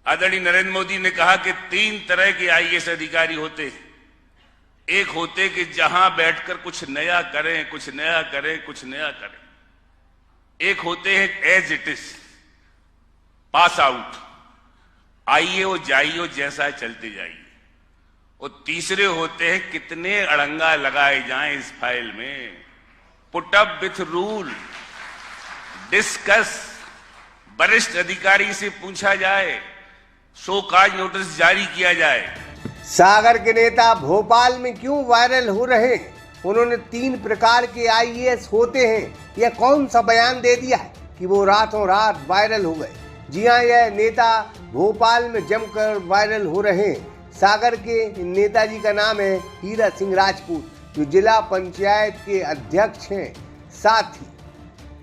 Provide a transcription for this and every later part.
आदरणीय नरेंद्र मोदी ने कहा कि 3 तरह के आईएएस अधिकारी होते हैं। एक होते कि जहां बैठकर कुछ नया करें, कुछ नया करें, कुछ नया करें। एक होते हैं as it is, pass out, आइए वो जाइए वो जैसा चलते जाइए। और तीसरे होते हैं कितने अड़ंगा लगाए जाएं इस फाइल में, put up with rule, discuss, वरिष्ठ अधिकारी से पूछा जाए, शो काज नोटिस जारी किया जाए। सागर के नेता भोपाल में क्यों वायरल हो रहे हैं? उन्होंने 3 प्रकार के आईएएस होते हैं, यह कौन सा बयान दे दिया है कि वो रातों रात वायरल हो गए? जी हाँ, यह नेता भोपाल में जमकर वायरल हो रहे हैं। सागर के नेताजी का नाम है हीरा सिंह राजपूत, जो जिला पंचायत के अध्यक्ष हैं। साथ ही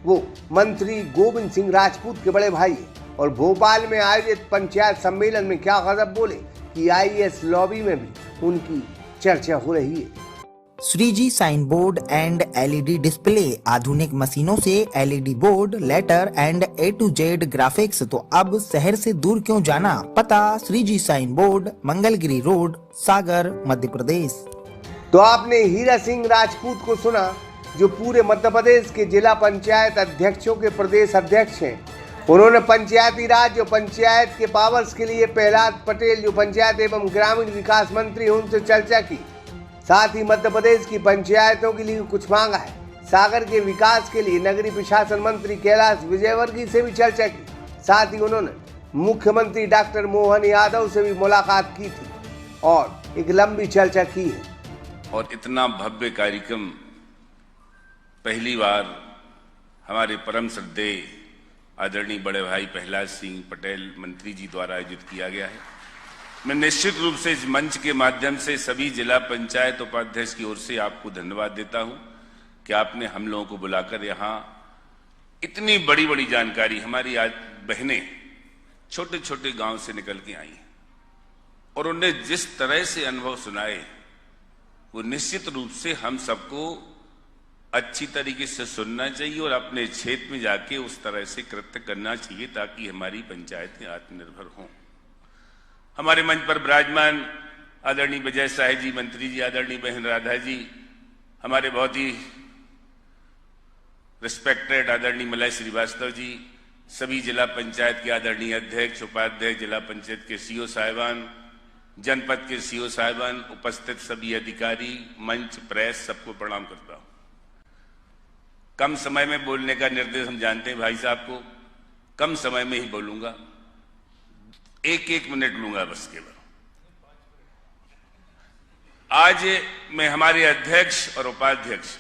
वो मंत्री गोविंद सिंह राजपूत के बड़े भाई हैं। और भोपाल में आयोजित पंचायत सम्मेलन में क्या गजब बोले कि आईएएस लॉबी में भी उनकी चर्चा हो रही है। Shriji sign board and LED display, आधुनिक मशीनों से LED board, letter and A to Z graphics. तो अब शहर से दूर क्यों जाना? पता Shriji sign board, Mangalgiri road, Sagar, Madhya Pradesh. तो आपने हीरा सिंह राजपूत को सुना, जो पूरे मध्य प्रदेश के जिला पंचायत अध्यक्षों के प्रदेश अध्यक्ष हैं। उन्होंने पंचायती राज और पंचायत के पावर्स के लिए प्रहलाद पटेल, जो पंचायत एवं ग्रामीण विकास मंत्री, उनसे चर्चा की। साथ ही मध्य प्रदेश की पंचायतों के लिए कुछ मांगा है। सागर के विकास के लिए नगरीय प्रशासन मंत्री कैलाश विजयवर्गीय से भी चर्चा की। साथ ही उन्होंने मुख्यमंत्री डॉक्टर मोहन यादव से भी मुलाकात की थी और एक लंबी चर्चा की है। और इतना भव्य कार्यक्रम पहली बार हमारे परम श्रद्धेय आदरणीय बड़े भाई प्रहलाद सिंह पटेल मंत्री जी द्वारा आयोजित किया गया है। मैं निश्चित रूप से इस मंच के माध्यम से सभी जिला पंचायत उपाध्यक्ष की ओर से आपको धन्यवाद देता हूं कि आपने हम लोगों को बुलाकर यहाँ इतनी बड़ी बड़ी जानकारी, हमारी आज बहनें छोटे छोटे गांव से निकल के आई और उन्हें जिस तरह से अनुभव सुनाए, वो निश्चित रूप से हम सबको अच्छी तरीके से सुनना चाहिए और अपने क्षेत्र में जाके उस तरह से कृत्य करना चाहिए ताकि हमारी पंचायतें आत्मनिर्भर हों। हमारे मंच पर विराजमान आदरणीय विजय साहे जी मंत्री जी, आदरणीय बहन राधा जी, हमारे बहुत ही रिस्पेक्टेड आदरणीय मलय श्रीवास्तव जी, सभी जिला पंचायत के आदरणीय अध्यक्ष उपाध्यक्ष, जिला पंचायत के सीओ साहिबान, जनपद के सीओ साहिबान, उपस्थित सभी अधिकारी, मंच, प्रेस, सबको प्रणाम करता हूं। कम समय में बोलने का निर्देश हम जानते हैं भाई साहब को, कम समय में ही बोलूंगा, 1-1 मिनट लूंगा बस केवल। आज मैं हमारे अध्यक्ष और उपाध्यक्ष,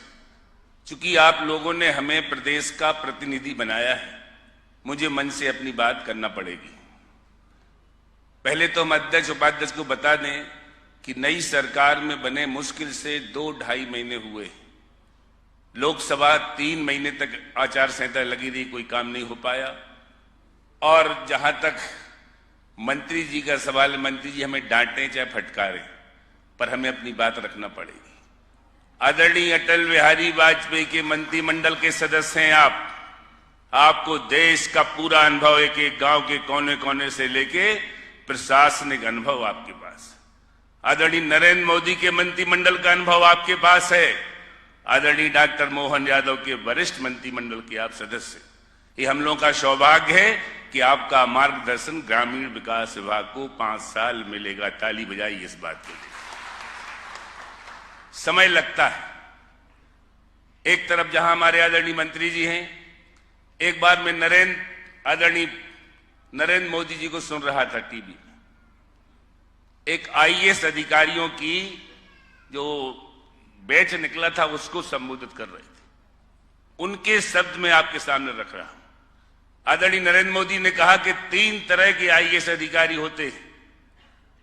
चूंकि आप लोगों ने हमें प्रदेश का प्रतिनिधि बनाया है, मुझे मन से अपनी बात करना पड़ेगी। पहले तो हम अध्यक्ष उपाध्यक्ष को बता दें कि नई सरकार में बने मुश्किल से 2-2.5 महीने हुए। लोकसभा 3 महीने तक आचार संहिता लगी रही, कोई काम नहीं हो पाया। और जहां तक मंत्री जी का सवाल है, मंत्री जी हमें डांटें चाहे फटकारें, पर हमें अपनी बात रखना पड़ेगी। आदरणीय अटल बिहारी वाजपेयी के मंत्रिमंडल के सदस्य हैं आप, आपको देश का पूरा अनुभव, एक एक गांव के कोने कोने से लेके प्रशासनिक अनुभव आपके पास। आदरणीय नरेंद्र मोदी के मंत्रिमंडल का अनुभव आपके पास है। आदरणीय डॉक्टर मोहन यादव के वरिष्ठ मंत्रिमंडल के आप सदस्य। ये हम लोगों का सौभाग्य है कि आपका मार्गदर्शन ग्रामीण विकास विभाग को 5 साल मिलेगा। ताली बजाइए इस बात के लिए। समय लगता है। एक तरफ जहां हमारे आदरणीय मंत्री जी हैं, एक बार मैं आदरणीय नरेंद्र मोदी जी को सुन रहा था टीवी में, एक आईएएस अधिकारियों की जो बैच निकला था उसको संबोधित कर रहे थे। उनके शब्द में आपके सामने रख रहा हूं। आदरणीय नरेंद्र मोदी ने कहा कि 3 तरह के आईएएस अधिकारी होते हैं।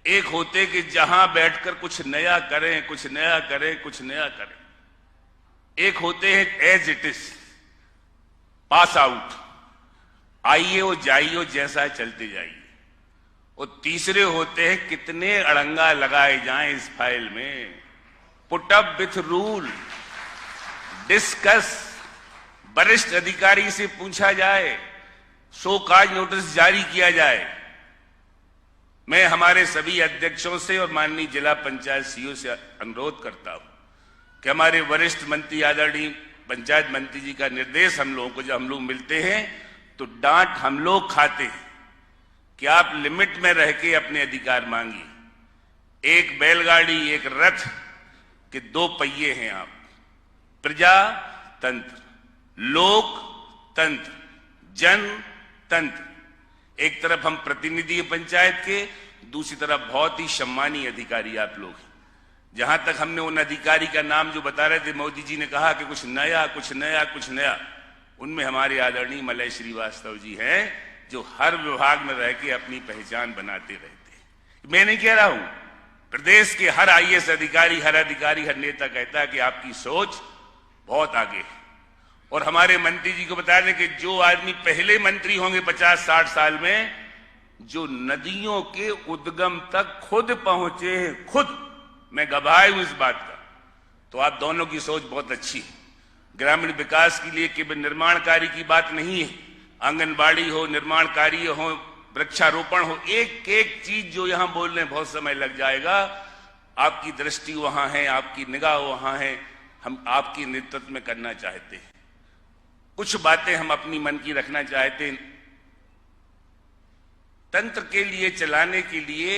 एक होते कि जहां बैठकर कुछ नया करें, कुछ नया करें, कुछ नया करें। एक होते हैं as it is, pass out, आइए वो जाइए वो जैसा चलते जाइए। और तीसरे होते हैं कितने अड़ंगा लगाए जाएं इस फाइल में, put up with rule, discuss, वरिष्ठ अधिकारी से पूछा जाए, शो काज नोटिस जारी किया जाए। मैं हमारे सभी अध्यक्षों से और माननीय जिला पंचायत सीईओ से अनुरोध करता हूं कि हमारे वरिष्ठ मंत्री आदरणीय पंचायत मंत्री जी का निर्देश हम लोगों को जब हम लोग मिलते हैं तो डांट हम लोग खाते हैं कि आप लिमिट में रह के अपने अधिकार मांगिए। एक बैलगाड़ी, एक रथ के दो पहिए हैं आप। प्रजातंत्र, लोकतंत्र, जनतंत्र। एक तरफ हम प्रतिनिधि हैं पंचायत के, दूसरी तरफ बहुत ही सम्मानीय अधिकारी आप लोग हैं। जहां तक हमने उन अधिकारी का नाम जो बता रहे थे, मोदी जी ने कहा कि कुछ नया कुछ नया कुछ नया, उनमें हमारे आदरणीय मलय श्रीवास्तव जी हैं जो हर विभाग में रह के अपनी पहचान बनाते रहते हैं। मैं नहीं कह रहा हूं, प्रदेश के हर आईएएस अधिकारी, हर नेता कहता है कि आपकी सोच बहुत आगे है। और हमारे मंत्री जी को बता दें कि जो आदमी पहले मंत्री होंगे 50-60 साल में, जो नदियों के उद्गम तक खुद पहुंचे हैं, खुद, मैं गवाह हूं इस बात का, तो आप दोनों की सोच बहुत अच्छी है। ग्रामीण विकास के लिए केवल निर्माण कार्य की बात नहीं है, आंगनबाड़ी हो, निर्माण कार्य हो, वृक्षारोपण हो, एक एक चीज जो यहां बोलने बहुत समय लग जाएगा। आपकी दृष्टि वहां है, आपकी निगाह वहां है, हम आपके नेतृत्व में करना चाहते हैं। कुछ बातें हम अपनी मन की रखना चाहते हैं। तंत्र के लिए, चलाने के लिए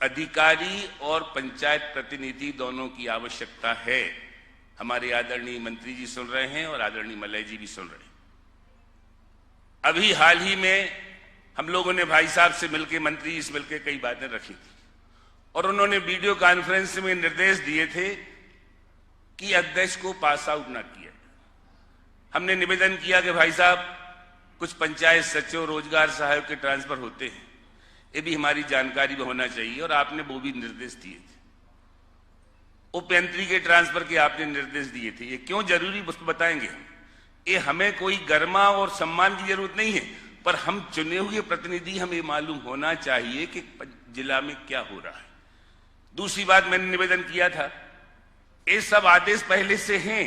अधिकारी और पंचायत प्रतिनिधि दोनों की आवश्यकता है। हमारे आदरणीय मंत्री जी सुन रहे हैं और आदरणीय मलय जी भी सुन रहे हैं। अभी हाल ही में हम लोगों ने भाई साहब से मिलकर, मंत्री जी से मिलकर कई बातें रखी थी और उन्होंने वीडियो कॉन्फ्रेंस में निर्देश दिए थे कि अध्यक्ष को पास आउट ना किया। हमने निवेदन किया कि भाई साहब, कुछ पंचायत सचिव, रोजगार सहायक के ट्रांसफर होते हैं, ये भी हमारी जानकारी में होना चाहिए और आपने वो भी निर्देश दिए थे। उपयंत्री के ट्रांसफर के आपने निर्देश दिए थे, ये क्यों जरूरी उसको बताएंगे। ये हमें कोई गरिमा और सम्मान की जरूरत नहीं है, पर हम चुने हुए प्रतिनिधि, हमें मालूम होना चाहिए कि जिला में क्या हो रहा है। दूसरी बात मैंने निवेदन किया था, ये सब आदेश पहले से हैं,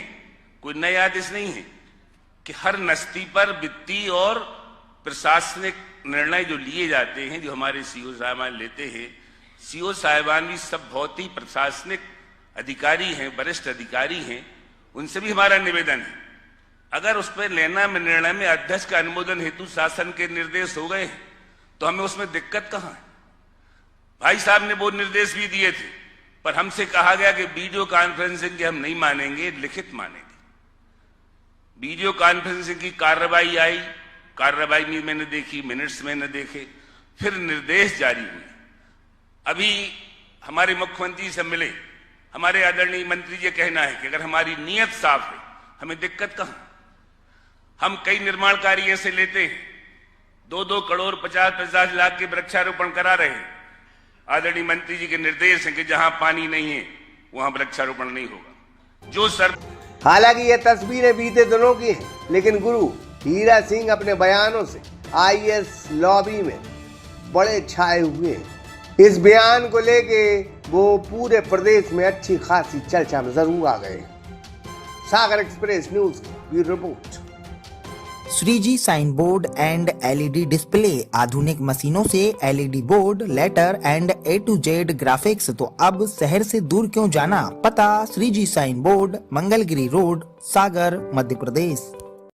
कोई नए आदेश नहीं है, कि हर नस्ती पर वित्तीय और प्रशासनिक निर्णय जो लिए जाते हैं, जो हमारे सीईओ साहिबान लेते हैं, सीईओ साहिबान भी सब बहुत ही प्रशासनिक अधिकारी हैं, वरिष्ठ अधिकारी हैं, उनसे भी हमारा निवेदन है, अगर उस पर लेना में निर्णय में अध्यक्ष का अनुमोदन हेतु शासन के निर्देश हो गए तो हमें उसमें दिक्कत कहां है। भाई साहब ने वो निर्देश भी दिए थे, पर हमसे कहा गया कि वीडियो कॉन्फ्रेंसिंग के हम नहीं मानेंगे, लिखित मानेंगे। वीडियो कॉन्फ्रेंसिंग की कार्रवाई आई, कार्रवाई में मैंने देखी, मिनट्स मैंने देखे, फिर निर्देश जारी हुए। अभी हमारे मुख्यमंत्री से मिले, हमारे आदरणीय मंत्री जी कहना है कि अगर हमारी नीयत साफ है, हमें दिक्कत कहां। हम कई निर्माण कार्य ऐसे लेते हैं, 2-2 करोड़ 50-50 लाख के वृक्षारोपण करा रहे हैं। आदरणीय मंत्री जी के निर्देश हैं कि जहां पानी नहीं है वहां वृक्षारोपण नहीं होगा। जो सर हालांकि ये तस्वीरें बीते दिनों की हैं, लेकिन गुरु हीरा सिंह अपने बयानों से आईएएस लॉबी में बड़े छाए हुए हैं। इस बयान को लेके वो पूरे प्रदेश में अच्छी खासी चर्चा में जरूर आ गए। सागर एक्सप्रेस न्यूज की रिपोर्ट। Shriji sign board and LED display, आधुनिक मशीनों से LED board, letter and A to Z graphics. तो अब शहर से दूर क्यों जाना। पता Shriji sign board, Mangalgiri road, Sagar, Madhya प्रदेश।